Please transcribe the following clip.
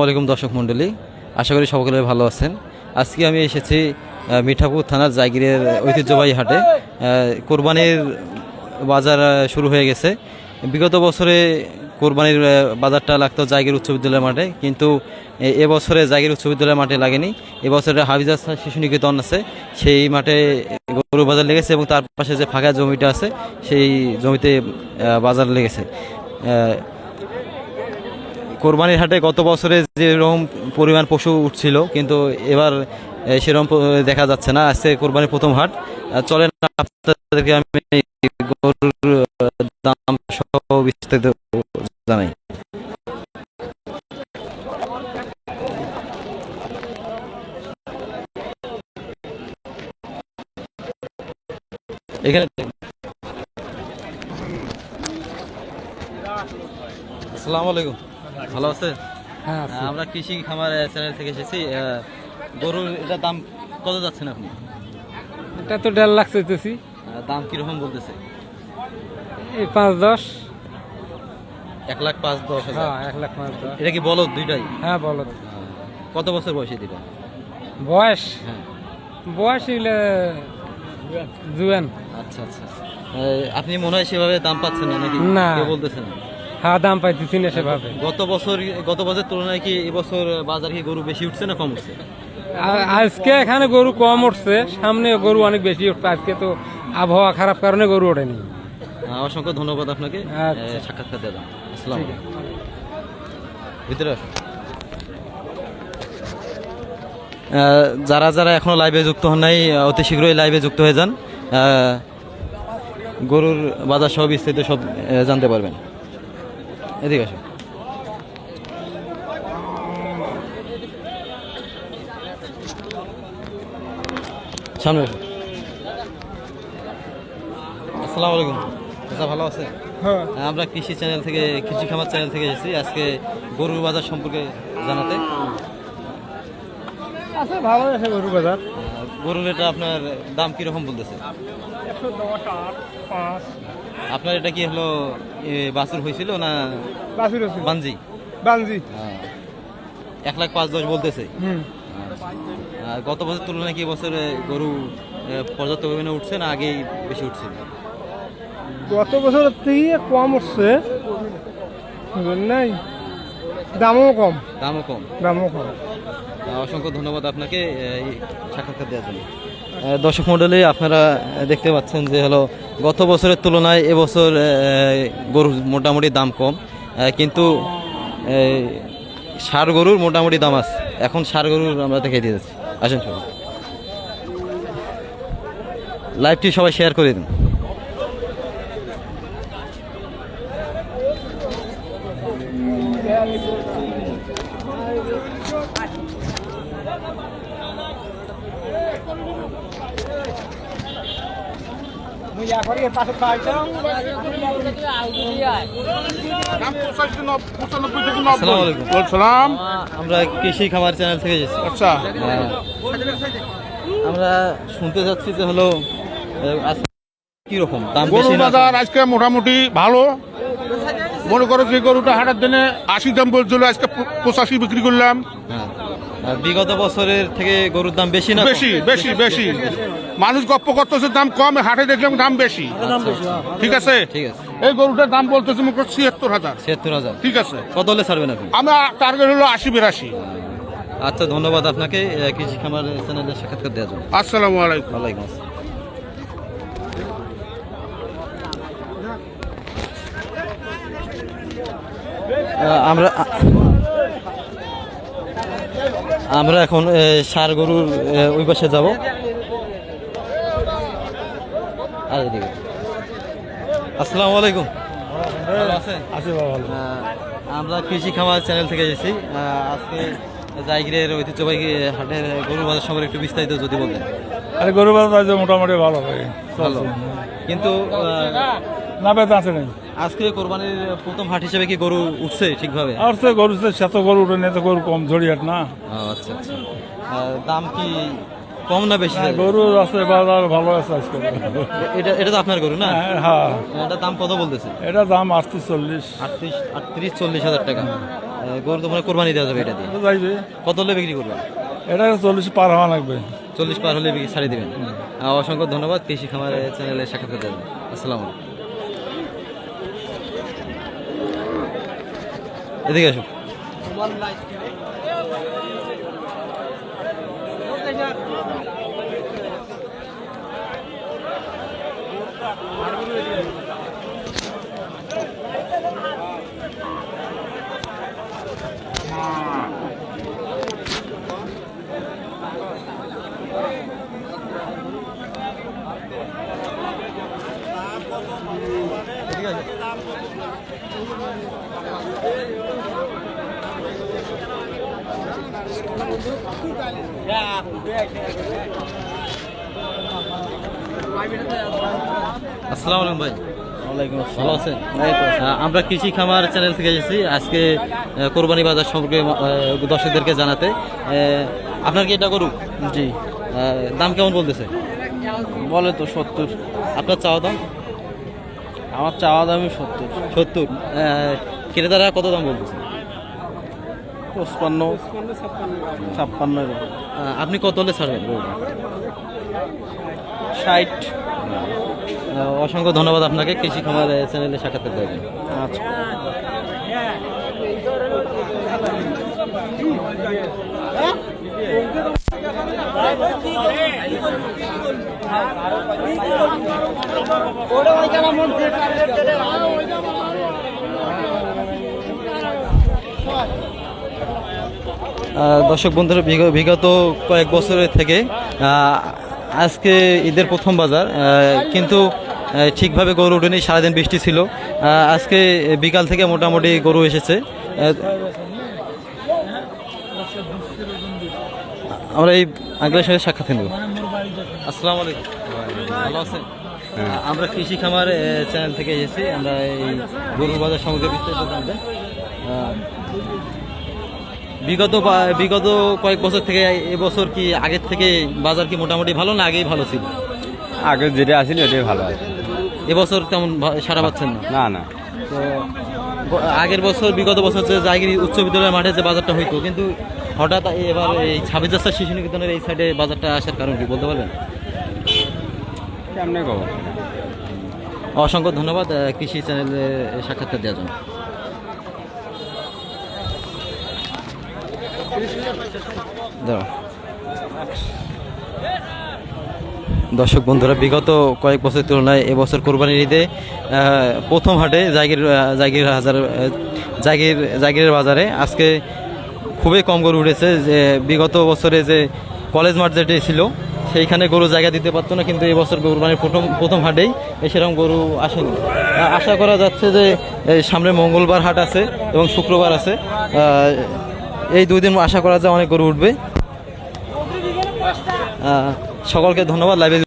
আলাইকুম দর্শক মণ্ডলী, আশা করি সকলে ভালো আছেন। আজকে আমি এসেছি মিঠাপুর থানার জায়গিরের ঐতিহ্যবাহী হাটে। কোরবানির বাজার শুরু হয়ে গেছে। বিগত বছরে কোরবানির বাজারটা লাগতো জায়গির উচ্চ বিদ্যালয়ের মাঠে, কিন্তু এবছরে জায়গির উচ্চ বিদ্যালয়ের মাঠে লাগেনি। এবছরে হাফিজা শিশু নিকেতন আছে, সেই মাঠে গরু বাজার লেগেছে এবং তার পাশে যে ফাঁকা জমিটা আছে সেই জমিতে বাজার লেগেছে। কোরবানির হাটে গত বছরে যেরকম পরিমাণ পশু উঠছিল, কিন্তু এবার সেরকম দেখা যাচ্ছে না। আজকে কোরবানির প্রথম হাট। চলেন আপনাদেরকে আমি গরুর দাম সহ বিস্তারিত জানাই। এখানে আসসালামু আলাইকুম, ভালো আছে? হ্যাঁ, আমরা কৃষি খামার চ্যানেল থেকে এসেছি। গরুর এটার দাম কত যাচ্ছে না আপনি? এটা তো 1.5 লাখ চাইতেছি। দাম কিরকম বলতেছে? এই 5-10। 1,05,10,000। হ্যাঁ, 1,05,10,000। এটা কি বলদ দুইটাই? হ্যাঁ, বলো। কত বছর বয়সী দুইটা? বয়স হ্যাঁ, বয়স হইলে জুয়ান। আচ্ছা আচ্ছা। আপনি মনে হয় সেভাবে দাম পাচ্ছেন না নাকি? না। কেউ বলতেছেন না? হ্যাঁ, দাম পাইতেছি না সেভাবে। গত বছর তুলনায় কি এবছর বাজার কি গরু বেশি উঠছে না কম উঠছে? আজকে এখানে গরু কম উঠছে, সামনে গরু অনেক বেশি উঠবে। আজকে তো আবহাওয়া খারাপ কারণে গরু ওঠেনি। অসংখ্য ধন্যবাদ আপনাকে আচ্ছা। সাক্ষাৎকার দেওয়ার জন্য। আসসালামু আলাইকুম। ভিতরে আসুন। যারা যারা এখনো লাইভে যুক্ত হন নাই, অতি শীঘ্রই লাইভে যুক্ত হয়ে যান। গরুর বাজার সহ বিস্তারিত সব জানতে পারবেন। এদিকে আসুন। সামনে আসুন। আসসালামু আলাইকুম, আচ্ছা ভালো আছে? হ্যাঁ, আমরা কৃষি চ্যানেল থেকে, কৃষি খামার চ্যানেল থেকে এসেছি আজকে গরুর বাজার সম্পর্কে জানাতে। আছে ভালো আছে গরু বাজার। গরুর এটা আপনার দাম কিরকম বলতেছে? 110, 8, 5। আপনার এটা কি হলো বাছুর হয়েছিল না বাছুর আছে। বানজি? বানজি। 1,05,10,000 বলতেছে। হুম। গত বছর তুলনায় কি বছরে গরু পর্যাপ্ত পরিমাণে উঠছে না আগেই বেশি উঠছে? গত বছরের থেকে কম উঠছে, নাই দামও কম। দামও কম। দামও কম। অসংখ্য ধন্যবাদ আপনাকে এই সাক্ষাৎকার দেওয়ার জন্য। দর্শক মণ্ডলী, আপনারা দেখতে পাচ্ছেন যে হলো গত বছরের তুলনায় এবছর গরুর মোটামুটি দাম কম, কিন্তু ষাঁড় গরুর মোটামুটি দাম আছে। এখন ষাঁড় গরুর আমরা দেখে দিয়ে যাচ্ছি। আসেন সবাই, লাইভটি সবাই শেয়ার করে দিন। আসসালামু আলাইকুম। সালাম। আমরা কৃষি খামার চ্যানেল থেকে এসেছি। আচ্ছা, আমরা শুনতে যাচ্ছি যে হলো আজকে কিরকম দাম বেশি গরুর না বাজার আজকে মোটামুটি ভালো। মনে করো যে গরুটা হাটের দিনে 80 দাম বলছিল, আজকে 85 বিক্রি করলাম। হ্যাঁ, বিগত বছরের থেকে গরুর দাম বেশি না কম? বেশি বেশি বেশি। মানুষ গপ্প করতেছে দাম কম, হাটে দেখলাম দাম বেশি। ঠিক আছে, ঠিক আছে। এই গরুটার দাম বলতেছে মুখ 76,000। 76,000। ঠিক আছে, কত হলে ছাড়বেন আপনি? আমার টার্গেট হলো 80-82। আচ্ছা, ধন্যবাদ আপনাকে কৃষি খামার চ্যানেলে সাক্ষাৎকার দেওয়ার জন্য। আসসালামু আলাইকুম। ওয়ালাইকুম আসসালাম। আমরা এখন ষাঁড় গরুর ওই পাশে যাব। আর এদিকে আসসালামু আলাইকুম, ভালো আছেন? আমরা কৃষি খামার চ্যানেল থেকে এসেছি। আজকে জায়গিরের ঐতিহ্যবাহী হাটের গরুর বাজার সম্পর্কে একটু বিস্তারিত যদি বলতেন। আরে গরু বাজার মোটামুটি ভালো ভাই, ভালো, কিন্তু না বেতা আছে নাই। আজকে কোরবানির প্রথম হাট হিসেবে কি গরু উঠছে ঠিকভাবে? আর তো গরু শত গরু উঠে নেই, তো গরু কম ঝড়িয়াট না। আচ্ছা আচ্ছা। দাম কি কম না বেশি? গরু আছে বাজার ভালো আছে আজকে। এটা তো আপনার গরু না? হ্যাঁ, এটা দাম কত বলতেছে? এটা দাম 38-40। 38-40 হাজার টাকা। গরু তো মানে কোরবানি দেওয়া যাবে এটা দিয়ে। যাইবে কত হলে বিক্রি করবেন? এটা 40 পার হওয়া লাগবে। 40 পার হলে বিক্রি ছাড়ি দেবেন। অসংখ্য ধন্যবাদ কৃষি খামার চ্যানেলে সাক্ষাৎকার দেবেন। আসসালামু আলাইকুম। এদিকে আসুন। আসসালামু আলাইকুম ভাই। ওয়ালাইকুম ভালো আছেন? আমরা কৃষি খামার চ্যানেল থেকে এসেছি আজকে কোরবানি বাজার সম্পর্কে দর্শকদেরকে জানাতে। আপনার কি এটা গরু? জি। দাম কেমন বলতেছে? বলে তো 70। আপনার চাওয়া দাম? আমার চাওয়া দামই 70। 70। ক্রেতারা কত দাম বলতেছে? 55 56 এরকম। আপনি কত হলে ছাড়বেন গরুটা? 60। অসংখ্য ধন্যবাদ আপনাকে কৃষি খামার চ্যানেলে সাক্ষাৎকার দেবেন। আচ্ছা। দর্শক বন্ধুরা, বিগত কয়েক বছরের থেকে আজকে ঈদের প্রথম বাজার, কিন্তু ঠিকভাবে গরু ওঠেনি, সারাদিন বৃষ্টি ছিল। আজকে বিকাল থেকে মোটামুটি গরু এসেছে। আমরা এই আঙ্কেলের সঙ্গে সাক্ষাৎ নেব। আসসালামু আলাইকুম। ভালো আছেন? আমরা কৃষি খামার চ্যানেল থেকে এসেছি। আমরা এই গরু বাজার সম্পর্কে বিস্তারিত জানতে। বিগত কয়েক বছর থেকে এবছর কি আগের থেকে বাজার কি মোটামুটি ভালো না আগেই ভালো ছিল? আগে যেটা আসেনি ওটাই ভালো আছে। এবছর তেমন সাড়া পাচ্ছেন না? না না। তো আগের বছর, বিগত বছর যে জায়গায় উচ্চ বিদ্যালয়ের মাঠে যে বাজারটা হইতো, কিন্তু হঠাৎ এবার এই 26 জাস্টার শিশু নিকেতনের এই সাইডে বাজারটা আসার কারণ কি বলতে পারবেন? কেমনে খবর? অসংখ্য ধন্যবাদ কৃষি চ্যানেলে সাক্ষাৎকার দেওয়ার জন্য। দর্শক বন্ধুরা, বিগত কয়েক বছরের তুলনায় এবছর কোরবানির ঈদে প্রথম হাটে জাগিরের বাজারে আজকে খুবই কম গরু উঠেছে। যে বিগত বছরে যে কলেজ মাঠ যেটি ছিল সেইখানে গরু জায়গা দিতে পারতো না, কিন্তু এবছর কোরবানির প্রথম হাটেই সেরকম গরু আসেনি। আশা করা যাচ্ছে যে সামনে মঙ্গলবার হাট আছে এবং শুক্রবার আছে, এই 2 দিন আশা করা যায় অনেক গরু উঠবে। সকলকে ধন্যবাদ। লাইভে